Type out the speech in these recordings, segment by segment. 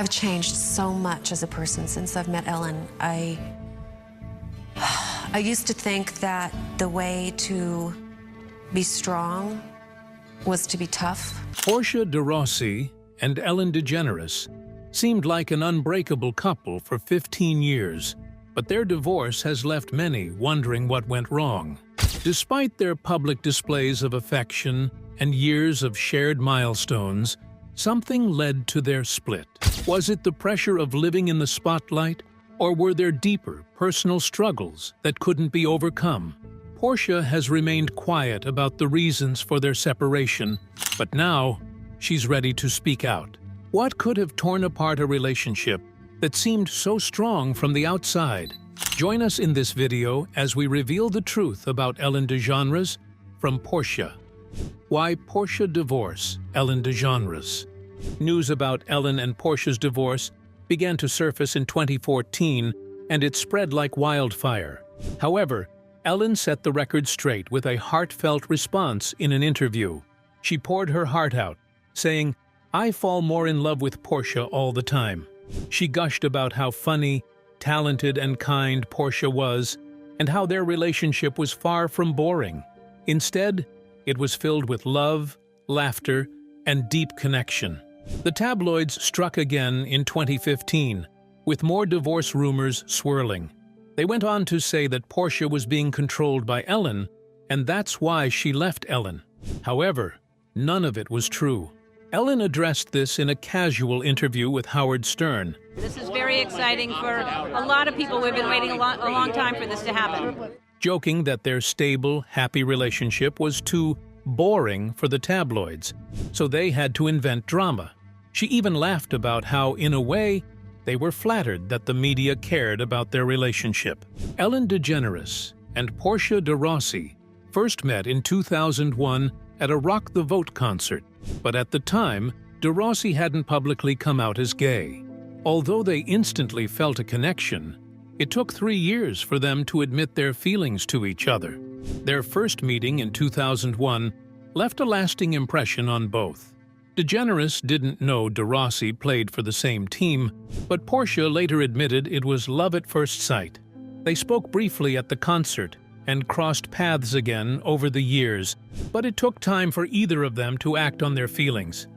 I've changed so much as a person since I've met Ellen. I used to think that the way to be strong was to be tough. Portia De Rossi and Ellen DeGeneres seemed like an unbreakable couple for 15 years, but their divorce has left many wondering what went wrong. Despite their public displays of affection and years of shared milestones, something led to their split. Was it the pressure of living in the spotlight, or were there deeper personal struggles that couldn't be overcome? Portia has remained quiet about the reasons for their separation, but now she's ready to speak out. What could have torn apart a relationship that seemed so strong from the outside? Join us in this video as we reveal the truth about Ellen DeGeneres from Portia. Why Portia divorce Ellen DeGeneres? News about Ellen and Portia's divorce began to surface in 2014, and it spread like wildfire. However, Ellen set the record straight with a heartfelt response in an interview. She poured her heart out, saying, "I fall more in love with Portia all the time." She gushed about how funny, talented, and kind Portia was, and how their relationship was far from boring. Instead, it was filled with love, laughter, and deep connection. The tabloids struck again in 2015, with more divorce rumors swirling. They went on to say that Portia was being controlled by Ellen, and that's why she left Ellen. However, none of it was true. Ellen addressed this in a casual interview with Howard Stern. This is very exciting for a lot of people. We've been waiting a long time for this to happen. Joking that their stable, happy relationship was too boring for the tabloids, so they had to invent drama. She even laughed about how, in a way, they were flattered that the media cared about their relationship. Ellen DeGeneres and Portia De Rossi first met in 2001 at a Rock the Vote concert, but at the time, De Rossi hadn't publicly come out as gay. Although they instantly felt a connection, it took 3 years for them to admit their feelings to each other. Their first meeting in 2001 left a lasting impression on both. DeGeneres didn't know De Rossi played for the same team, but Portia later admitted it was love at first sight. They spoke briefly at the concert and crossed paths again over the years, but it took time for either of them to act on their feelings.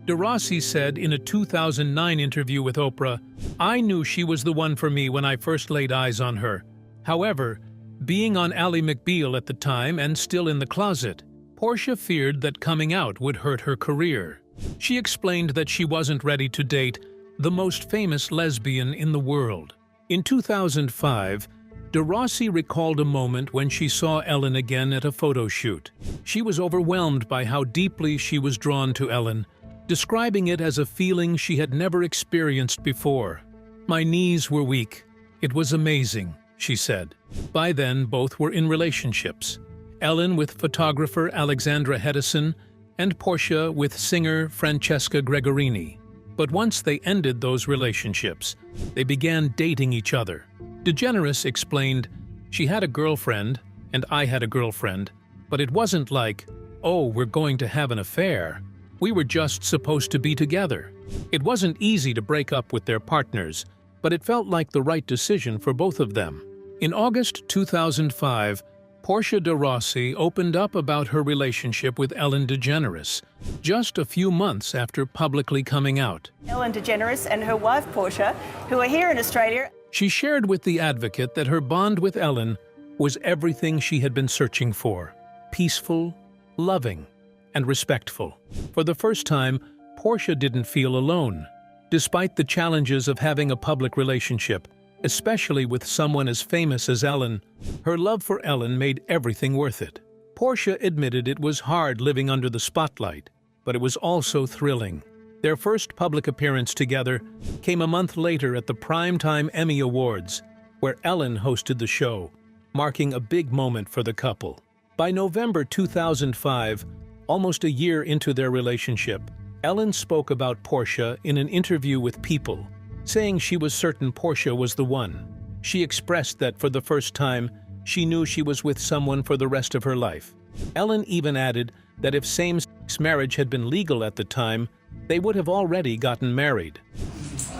De Rossi said in a 2009 interview with Oprah, "I knew she was the one for me when I first laid eyes on her. However, being on Ally McBeal at the time and still in the closet, Portia feared that coming out would hurt her career." She explained that she wasn't ready to date the most famous lesbian in the world. In 2005, De Rossi recalled a moment when she saw Ellen again at a photo shoot. She was overwhelmed by how deeply she was drawn to Ellen, describing it as a feeling she had never experienced before. "My knees were weak. It was amazing," she said. By then, both were in relationships. Ellen with photographer Alexandra Hedison, and Portia with singer Francesca Gregorini. But once they ended those relationships, they began dating each other. DeGeneres explained, "She had a girlfriend, and I had a girlfriend, but it wasn't like, oh, we're going to have an affair. We were just supposed to be together." It wasn't easy to break up with their partners, but it felt like the right decision for both of them. In August 2005, Portia De Rossi opened up about her relationship with Ellen DeGeneres, just a few months after publicly coming out. Ellen DeGeneres and her wife Portia, who are here in Australia. She shared with The Advocate that her bond with Ellen was everything she had been searching for: peaceful, loving, and respectful. For the first time, Portia didn't feel alone. Despite the challenges of having a public relationship, especially with someone as famous as Ellen, her love for Ellen made everything worth it. Portia admitted it was hard living under the spotlight, but it was also thrilling. Their first public appearance together came a month later at the Primetime Emmy Awards, where Ellen hosted the show, marking a big moment for the couple. By November 2005, almost a year into their relationship, Ellen spoke about Portia in an interview with People, saying she was certain Portia was the one. She expressed that for the first time, she knew she was with someone for the rest of her life. Ellen even added that if same-sex marriage had been legal at the time, they would have already gotten married.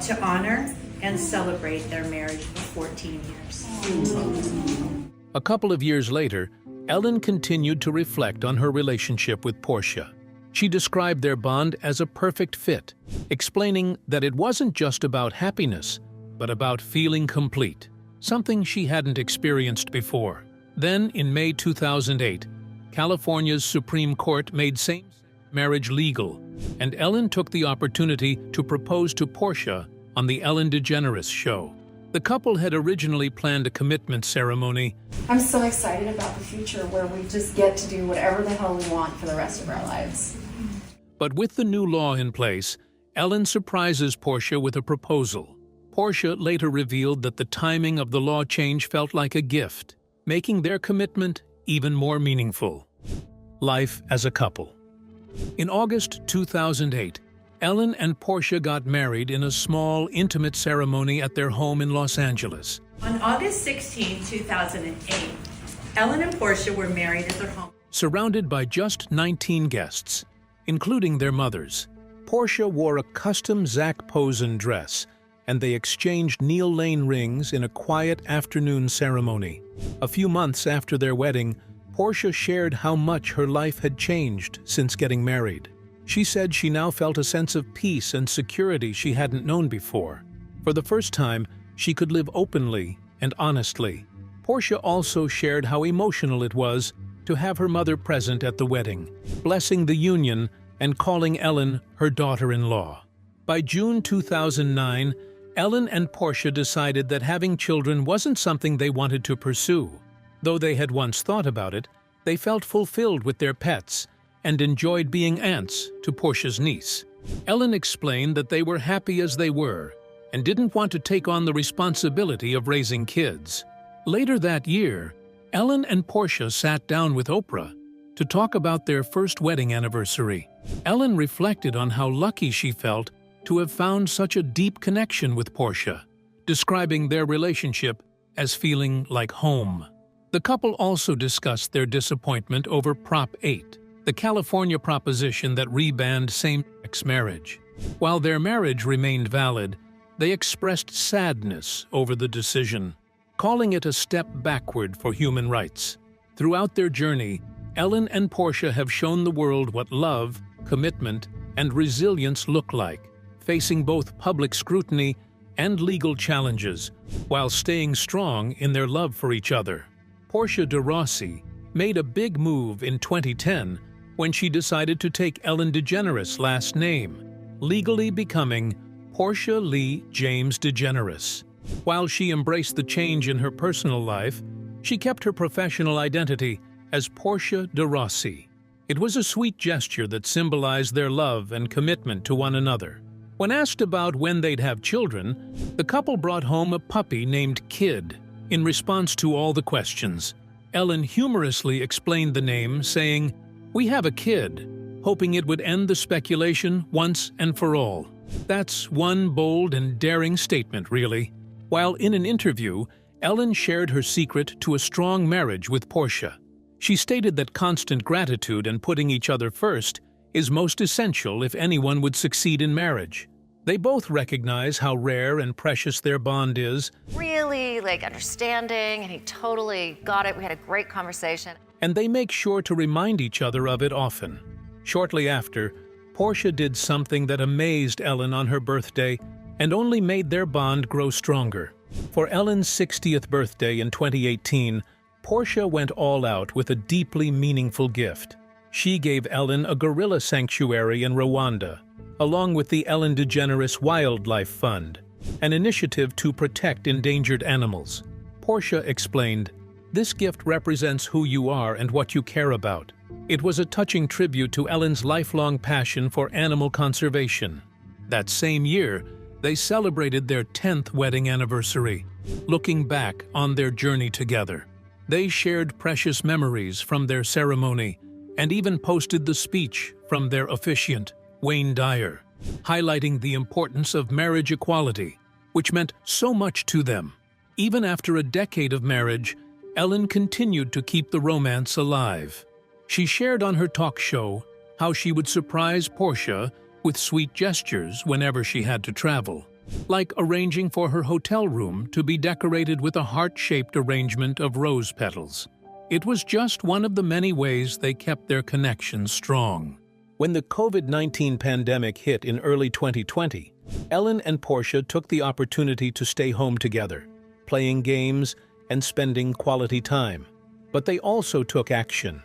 to honor and celebrate their marriage for 14 years. A couple of years later, Ellen continued to reflect on her relationship with Portia. She described their bond as a perfect fit, explaining that it wasn't just about happiness, but about feeling complete, something she hadn't experienced before. Then, in May 2008, California's Supreme Court made same-sex marriage legal, and Ellen took the opportunity to propose to Portia on the Ellen DeGeneres show. The couple had originally planned a commitment ceremony. I'm so excited about the future where we just get to do whatever the hell we want for the rest of our lives. But with the new law in place, Ellen surprises Portia with a proposal. Portia later revealed that the timing of the law change felt like a gift, making their commitment even more meaningful. Life as a couple. In August 2008, Ellen and Portia got married in a small, intimate ceremony at their home in Los Angeles. On August 16, 2008, Ellen and Portia were married at their home. Surrounded by just 19 guests, including their mothers. Portia wore a custom Zac Posen dress, and they exchanged Neil Lane rings in a quiet afternoon ceremony. A few months after their wedding, Portia shared how much her life had changed since getting married. She said she now felt a sense of peace and security she hadn't known before. For the first time, she could live openly and honestly. Portia also shared how emotional it was to have her mother present at the wedding, blessing the union and calling Ellen her daughter-in-law. By June 2009, Ellen and Portia decided that having children wasn't something they wanted to pursue. Though they had once thought about it, they felt fulfilled with their pets and enjoyed being aunts to Portia's niece. Ellen explained that they were happy as they were and didn't want to take on the responsibility of raising kids. Later that year, Ellen and Portia sat down with Oprah to talk about their first wedding anniversary. Ellen reflected on how lucky she felt to have found such a deep connection with Portia, describing their relationship as feeling like home. The couple also discussed their disappointment over Prop 8, the California proposition that rebanned same-sex marriage. While their marriage remained valid, they expressed sadness over the decision, calling it a step backward for human rights. Throughout their journey, Ellen and Portia have shown the world what love, commitment, and resilience look like, facing both public scrutiny and legal challenges, while staying strong in their love for each other. Portia De Rossi made a big move in 2010 when she decided to take Ellen DeGeneres' last name, legally becoming Portia Lee James DeGeneres. While she embraced the change in her personal life, she kept her professional identity as Portia De Rossi. It was a sweet gesture that symbolized their love and commitment to one another. When asked about when they'd have children, the couple brought home a puppy named Kid. In response to all the questions, Ellen humorously explained the name, saying, "We have a kid," hoping it would end the speculation once and for all. That's one bold and daring statement, really. While in an interview, Ellen shared her secret to a strong marriage with Portia. She stated that constant gratitude and putting each other first is most essential if anyone would succeed in marriage. They both recognize how rare and precious their bond is. Really, understanding, and he totally got it. We had a great conversation. And they make sure to remind each other of it often. Shortly after, Portia did something that amazed Ellen on her birthday and only made their bond grow stronger. For Ellen's 60th birthday in 2018, Portia went all out with a deeply meaningful gift. She gave Ellen a gorilla sanctuary in Rwanda, along with the Ellen DeGeneres Wildlife Fund, an initiative to protect endangered animals. Portia explained, "This gift represents who you are and what you care about." It was a touching tribute to Ellen's lifelong passion for animal conservation. That same year, they celebrated their 10th wedding anniversary, looking back on their journey together. They shared precious memories from their ceremony and even posted the speech from their officiant, Wayne Dyer, highlighting the importance of marriage equality, which meant so much to them. Even after a decade of marriage, Ellen continued to keep the romance alive. She shared on her talk show how she would surprise Portia with sweet gestures whenever she had to travel. like arranging for her hotel room to be decorated with a heart-shaped arrangement of rose petals. It was just one of the many ways they kept their connection strong. When the COVID-19 pandemic hit in early 2020, Ellen and Portia took the opportunity to stay home together, playing games and spending quality time. But they also took action,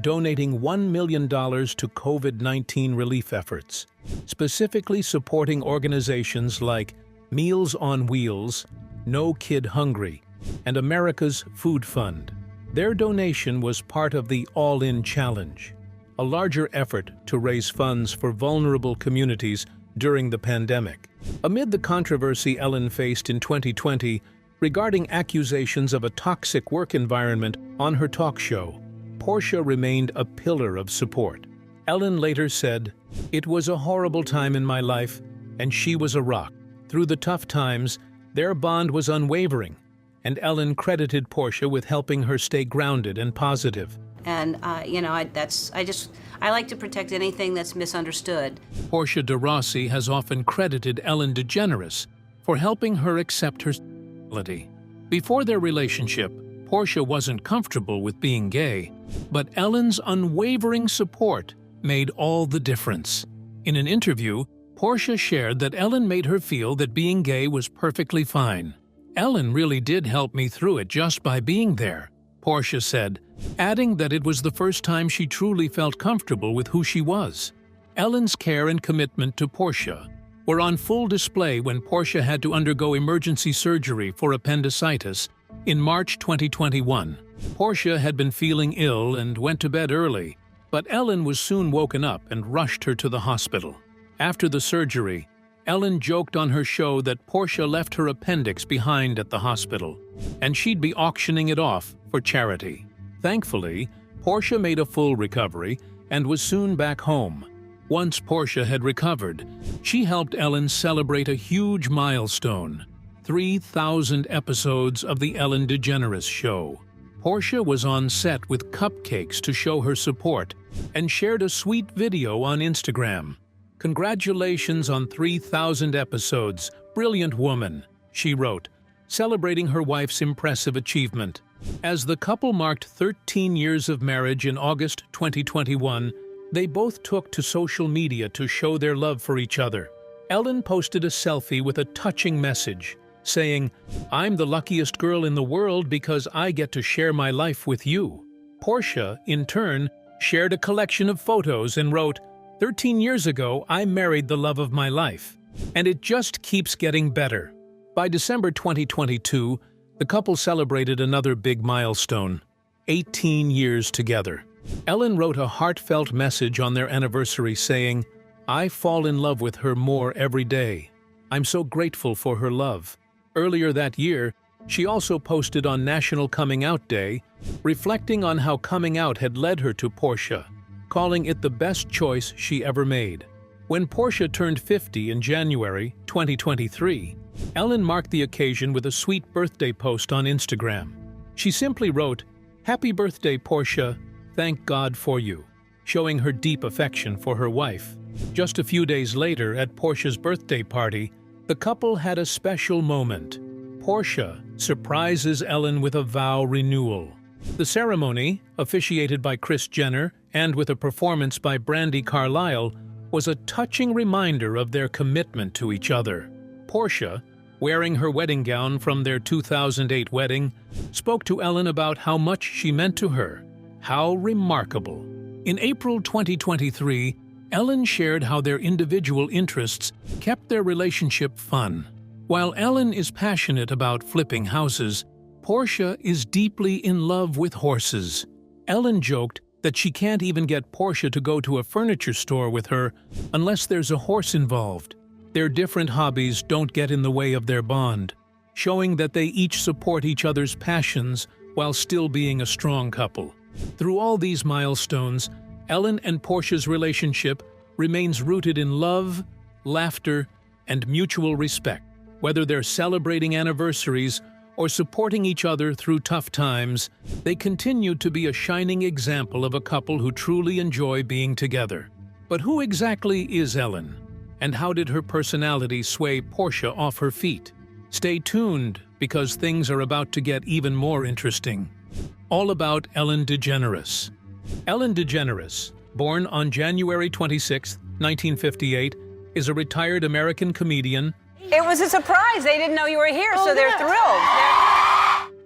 donating $1 million to COVID-19 relief efforts, specifically supporting organizations like Meals on Wheels, No Kid Hungry, and America's Food Fund. Their donation was part of the All In Challenge, a larger effort to raise funds for vulnerable communities during the pandemic. Amid the controversy Ellen faced in 2020 regarding accusations of a toxic work environment on her talk show, Portia remained a pillar of support. Ellen later said, "It was a horrible time in my life, and she was a rock. Through the tough times, their bond was unwavering," and Ellen credited Portia with helping her stay grounded and positive. And, I like to protect anything that's misunderstood. Portia De Rossi has often credited Ellen DeGeneres for helping her accept her sexuality. Before their relationship, Portia wasn't comfortable with being gay, but Ellen's unwavering support made all the difference. In an interview, Portia shared that Ellen made her feel that being gay was perfectly fine. "Ellen really did help me through it just by being there," Portia said, adding that it was the first time she truly felt comfortable with who she was. Ellen's care and commitment to Portia were on full display when Portia had to undergo emergency surgery for appendicitis in March 2021. Portia had been feeling ill and went to bed early, but Ellen was soon woken up and rushed her to the hospital. After the surgery, Ellen joked on her show that Portia left her appendix behind at the hospital, and she'd be auctioning it off for charity. Thankfully, Portia made a full recovery and was soon back home. Once Portia had recovered, she helped Ellen celebrate a huge milestone: 3,000 episodes of the Ellen DeGeneres show. Portia was on set with cupcakes to show her support and shared a sweet video on Instagram. "Congratulations on 3,000 episodes, brilliant woman," she wrote, celebrating her wife's impressive achievement. As the couple marked 13 years of marriage in August 2021, they both took to social media to show their love for each other. Ellen posted a selfie with a touching message, saying, "I'm the luckiest girl in the world because I get to share my life with you." Portia, in turn, shared a collection of photos and wrote, "13 years ago, I married the love of my life, and it just keeps getting better." By December 2022, the couple celebrated another big milestone: 18 years together. Ellen wrote a heartfelt message on their anniversary saying, "I fall in love with her more every day. I'm so grateful for her love." Earlier that year, she also posted on National Coming Out Day, reflecting on how coming out had led her to Portia, calling it the best choice she ever made. When Portia turned 50 in January 2023, Ellen marked the occasion with a sweet birthday post on Instagram. She simply wrote, "Happy birthday, Portia. Thank God for you," showing her deep affection for her wife. Just a few days later, at Portia's birthday party, the couple had a special moment. Portia surprises Ellen with a vow renewal. The ceremony, officiated by Kris Jenner and with a performance by Brandi Carlile, was a touching reminder of their commitment to each other. Portia, wearing her wedding gown from their 2008 wedding, spoke to Ellen about how much she meant to her. How remarkable. In April 2023, Ellen shared how their individual interests kept their relationship fun. While Ellen is passionate about flipping houses, Portia is deeply in love with horses. Ellen joked that she can't even get Portia to go to a furniture store with her unless there's a horse involved. Their different hobbies don't get in the way of their bond, showing that they each support each other's passions while still being a strong couple. Through all these milestones, Ellen and Portia's relationship remains rooted in love, laughter, and mutual respect. Whether they're celebrating anniversaries or supporting each other through tough times, they continue to be a shining example of a couple who truly enjoy being together. But who exactly is Ellen? And how did her personality sway Portia off her feet? Stay tuned, because things are about to get even more interesting. All about Ellen DeGeneres. Ellen DeGeneres, born on January 26, 1958, is a retired American comedian, It was a surprise. They didn't know you were here, so they're thrilled.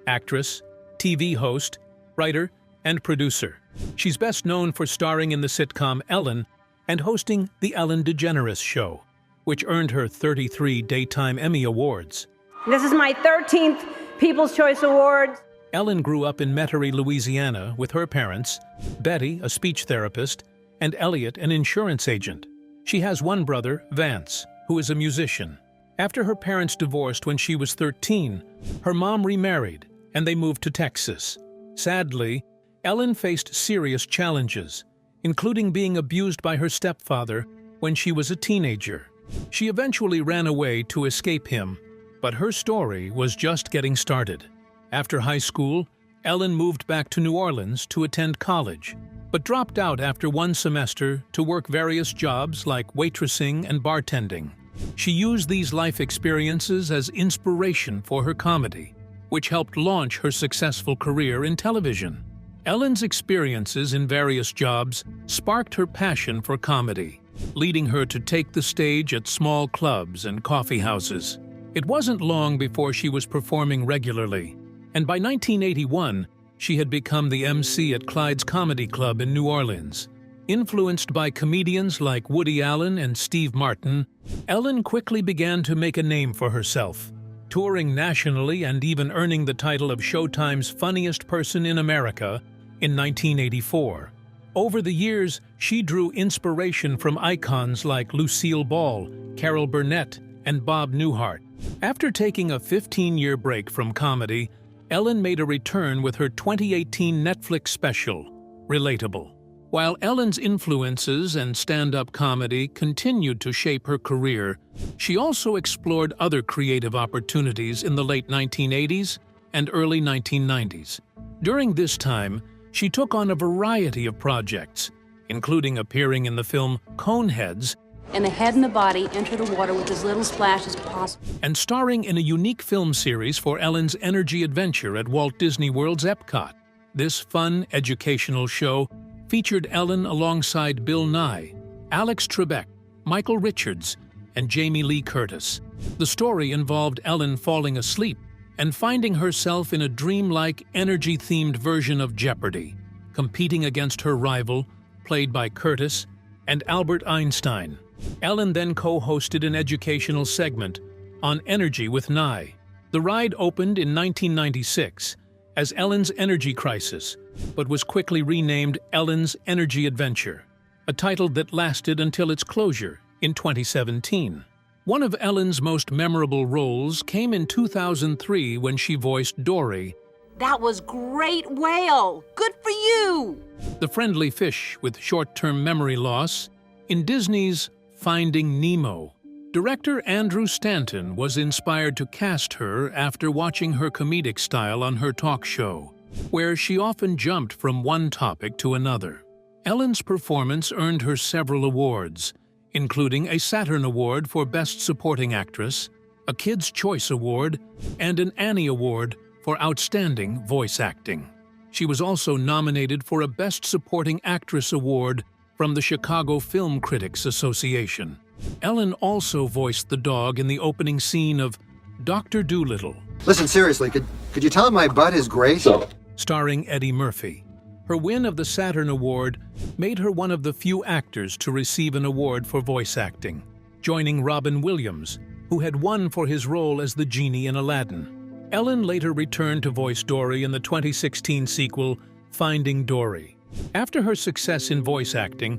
actress, TV host, writer, and producer. She's best known for starring in the sitcom Ellen and hosting The Ellen DeGeneres Show, which earned her 33 Daytime Emmy Awards. This is my 13th People's Choice Award. Ellen grew up in Metairie, Louisiana, with her parents, Betty, a speech therapist, and Elliot, an insurance agent. She has one brother, Vance, who is a musician. After her parents divorced when she was 13, her mom remarried, and they moved to Texas. Sadly, Ellen faced serious challenges, including being abused by her stepfather when she was a teenager. She eventually ran away to escape him, but her story was just getting started. After high school, Ellen moved back to New Orleans to attend college, but dropped out after one semester to work various jobs like waitressing and bartending. She used these life experiences as inspiration for her comedy, which helped launch her successful career in television. Ellen's experiences in various jobs sparked her passion for comedy, leading her to take the stage at small clubs and coffee houses. It wasn't long before she was performing regularly, and by 1981, she had become the MC at Clyde's Comedy Club in New Orleans. Influenced by comedians like Woody Allen and Steve Martin, Ellen quickly began to make a name for herself, touring nationally and even earning the title of Showtime's Funniest Person in America in 1984. Over the years, she drew inspiration from icons like Lucille Ball, Carol Burnett, and Bob Newhart. After taking a 15-year break from comedy, Ellen made a return with her 2018 Netflix special, Relatable. While Ellen's influences and stand-up comedy continued to shape her career, she also explored other creative opportunities in the late 1980s and early 1990s. During this time, she took on a variety of projects, including appearing in the film Coneheads And the head and the body enter the water with as little splash as possible. and starring in a unique film series for Ellen's Energy Adventure at Walt Disney World's Epcot. This fun, educational show featured Ellen alongside Bill Nye, Alex Trebek, Michael Richards, and Jamie Lee Curtis. The story involved Ellen falling asleep and finding herself in a dreamlike, energy-themed version of Jeopardy, competing against her rival, played by Curtis, and Albert Einstein. Ellen then co-hosted an educational segment on energy with Nye. The ride opened in 1996 as Ellen's Energy Crisis, but was quickly renamed Ellen's Energy Adventure, a title that lasted until its closure in 2017. One of Ellen's most memorable roles came in 2003 when she voiced Dory, That was great whale. Good for you. the friendly fish with short-term memory loss, in Disney's Finding Nemo. Director Andrew Stanton was inspired to cast her after watching her comedic style on her talk show, where she often jumped from one topic to another. Ellen's performance earned her several awards, including a Saturn Award for Best Supporting Actress, a Kids' Choice Award, and an Annie Award for Outstanding Voice Acting. She was also nominated for a Best Supporting Actress Award from the Chicago Film Critics Association. Ellen also voiced the dog in the opening scene of Dr. Dolittle, Listen, seriously, could you tell him my butt is great? starring Eddie Murphy. Her win of the Saturn Award made her one of the few actors to receive an award for voice acting, joining Robin Williams, who had won for his role as the genie in Aladdin. Ellen later returned to voice Dory in the 2016 sequel, Finding Dory. After her success in voice acting,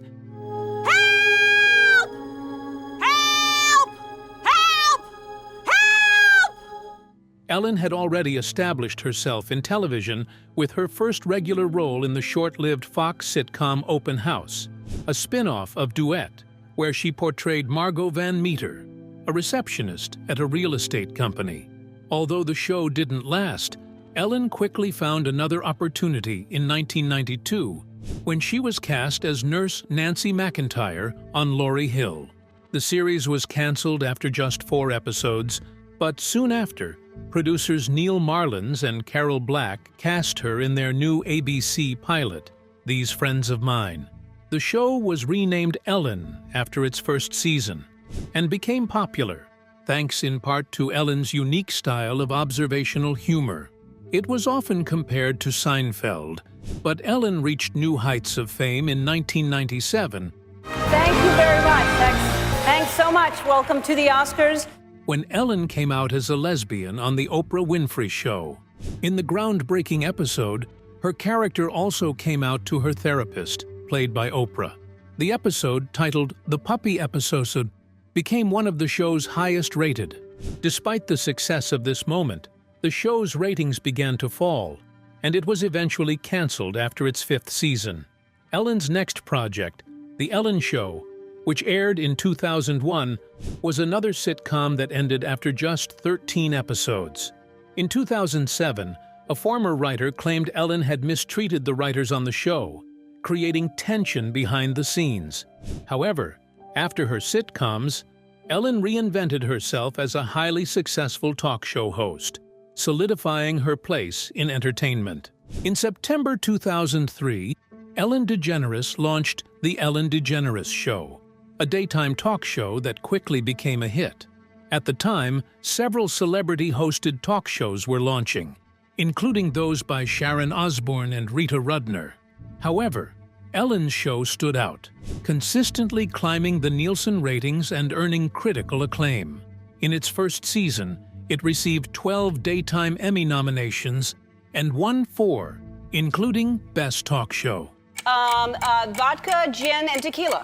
Help! Help! Help! Help! Ellen had already established herself in television with her first regular role in the short-lived Fox sitcom Open House, a spin-off of Duet, where she portrayed Margot Van Meter, a receptionist at a real estate company. Although the show didn't last, Ellen quickly found another opportunity in 1992 when she was cast as Nurse Nancy McIntyre on Laurel Hill. The series was canceled after just 4 episodes, but soon after, producers Neil Marlins and Carol Black cast her in their new ABC pilot, These Friends of Mine. The show was renamed Ellen after its first season and became popular, thanks in part to Ellen's unique style of observational humor. It was often compared to Seinfeld, but Ellen reached new heights of fame in 1997. Thank you very much. Thanks so much. Welcome to the Oscars. When Ellen came out as a lesbian on The Oprah Winfrey Show. In the groundbreaking episode, her character also came out to her therapist, played by Oprah. The episode, titled The Puppy Episode, became one of the show's highest rated. Despite the success of this moment, the show's ratings began to fall, and it was eventually canceled after its 5th season. Ellen's next project, The Ellen Show, which aired in 2001, was another sitcom that ended after just 13 episodes. In 2007, a former writer claimed Ellen had mistreated the writers on the show, creating tension behind the scenes. However, after her sitcoms, Ellen reinvented herself as a highly successful talk show host, solidifying her place in entertainment. In September 2003, Ellen DeGeneres launched The Ellen DeGeneres Show, a daytime talk show that quickly became a hit. At the time, several celebrity-hosted talk shows were launching, including those by Sharon Osbourne and Rita Rudner. However, Ellen's show stood out, consistently climbing the Nielsen ratings and earning critical acclaim. In its first season, it received 12 Daytime Emmy nominations and won 4, including Best Talk Show. Vodka, gin, and tequila.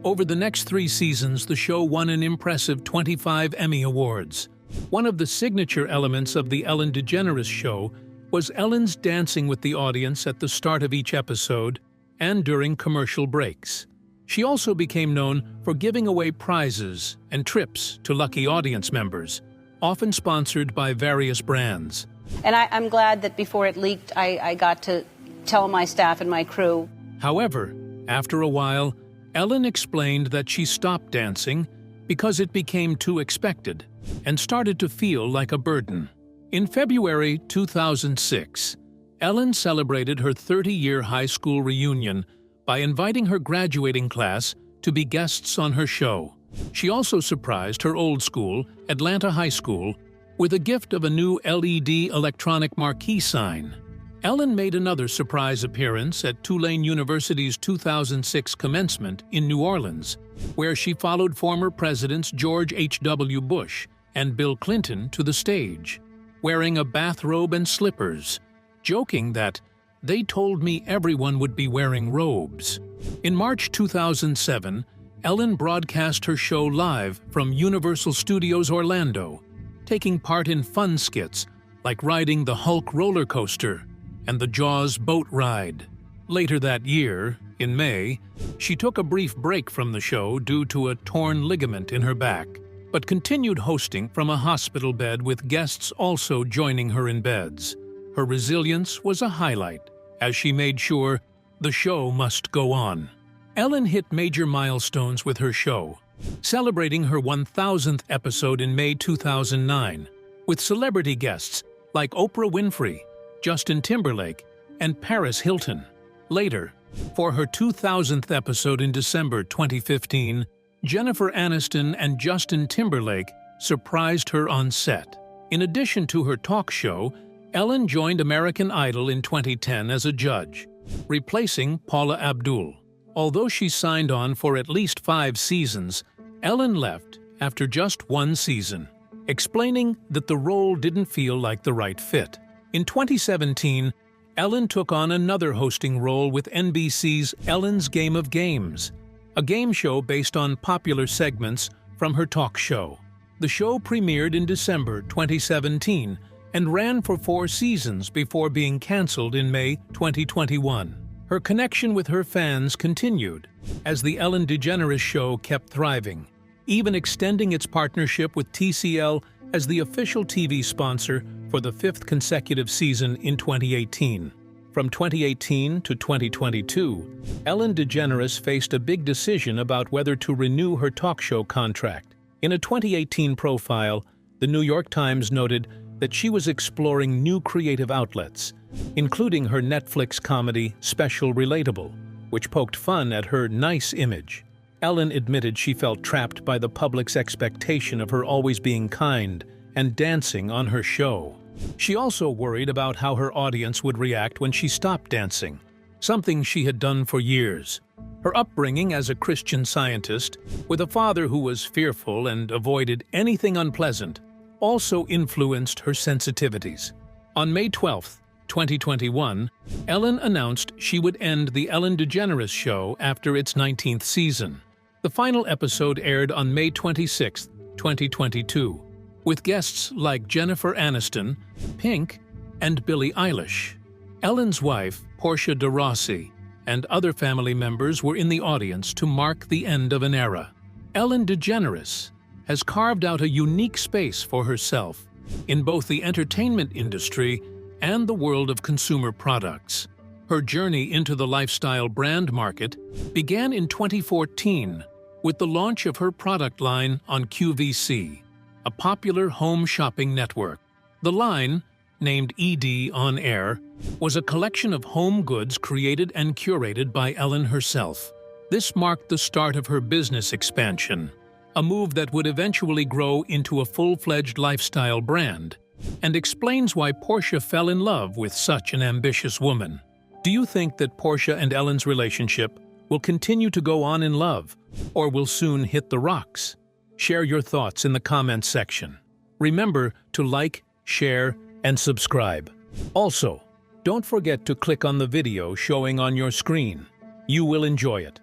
Over the next 3 seasons, the show won an impressive 25 Emmy Awards. One of the signature elements of The Ellen DeGeneres Show was Ellen's dancing with the audience at the start of each episode and during commercial breaks. She also became known for giving away prizes and trips to lucky audience members, often sponsored by various brands. And I'm glad that before it leaked, I got to tell my staff and my crew. However, after a while, Ellen explained that she stopped dancing because it became too expected and started to feel like a burden. In February 2006, Ellen celebrated her 30-year high school reunion by inviting her graduating class to be guests on her show. She also surprised her old school, Atlanta High School, with a gift of a new LED electronic marquee sign. Ellen made another surprise appearance at Tulane University's 2006 commencement in New Orleans, where she followed former Presidents George H.W. Bush and Bill Clinton to the stage, wearing a bathrobe and slippers, joking that they told me everyone would be wearing robes. In March 2007, Ellen broadcast her show live from Universal Studios Orlando, taking part in fun skits like riding the Hulk roller coaster and the Jaws boat ride. Later that year, in May, she took a brief break from the show due to a torn ligament in her back, but continued hosting from a hospital bed with guests also joining her in beds. Her resilience was a highlight, as she made sure the show must go on. Ellen hit major milestones with her show, celebrating her 1,000th episode in May 2009, with celebrity guests like Oprah Winfrey, Justin Timberlake, and Paris Hilton. Later, for her 2,000th episode in December 2015, Jennifer Aniston and Justin Timberlake surprised her on set. In addition to her talk show, Ellen joined American Idol in 2010 as a judge, replacing Paula Abdul. Although she signed on for at least 5 seasons, Ellen left after just 1 season, explaining that the role didn't feel like the right fit. In 2017, Ellen took on another hosting role with NBC's Ellen's Game of Games, a game show based on popular segments from her talk show. The show premiered in December 2017 and ran for 4 seasons before being canceled in May 2021. Her connection with her fans continued as The Ellen DeGeneres Show kept thriving, even extending its partnership with TCL as the official TV sponsor for the 5th consecutive season in 2018. From 2018 to 2022, Ellen DeGeneres faced a big decision about whether to renew her talk show contract. In a 2018 profile, the New York Times noted that she was exploring new creative outlets, including her Netflix comedy Special Relatable, which poked fun at her nice image. Ellen admitted she felt trapped by the public's expectation of her always being kind and dancing on her show. She also worried about how her audience would react when she stopped dancing, something she had done for years. Her upbringing as a Christian Scientist, with a father who was fearful and avoided anything unpleasant, also influenced her sensitivities. On May 12, 2021, Ellen announced she would end The Ellen DeGeneres Show after its 19th season. The final episode aired on May 26, 2022, with guests like Jennifer Aniston, Pink, and Billie Eilish. Ellen's wife, Portia De Rossi, and other family members were in the audience to mark the end of an era. Ellen DeGeneres has carved out a unique space for herself in both the entertainment industry and the world of consumer products. Her journey into the lifestyle brand market began in 2014 with the launch of her product line on QVC, a popular home shopping network. The line, named ED On Air, was a collection of home goods created and curated by Ellen herself. This marked the start of her business expansion, a move that would eventually grow into a full-fledged lifestyle brand, and explains why Portia fell in love with such an ambitious woman. Do you think that Portia and Ellen's relationship will continue to go on in love, or will soon hit the rocks? Share your thoughts in the comments section. Remember to like, share, and subscribe. Also, don't forget to click on the video showing on your screen. You will enjoy it.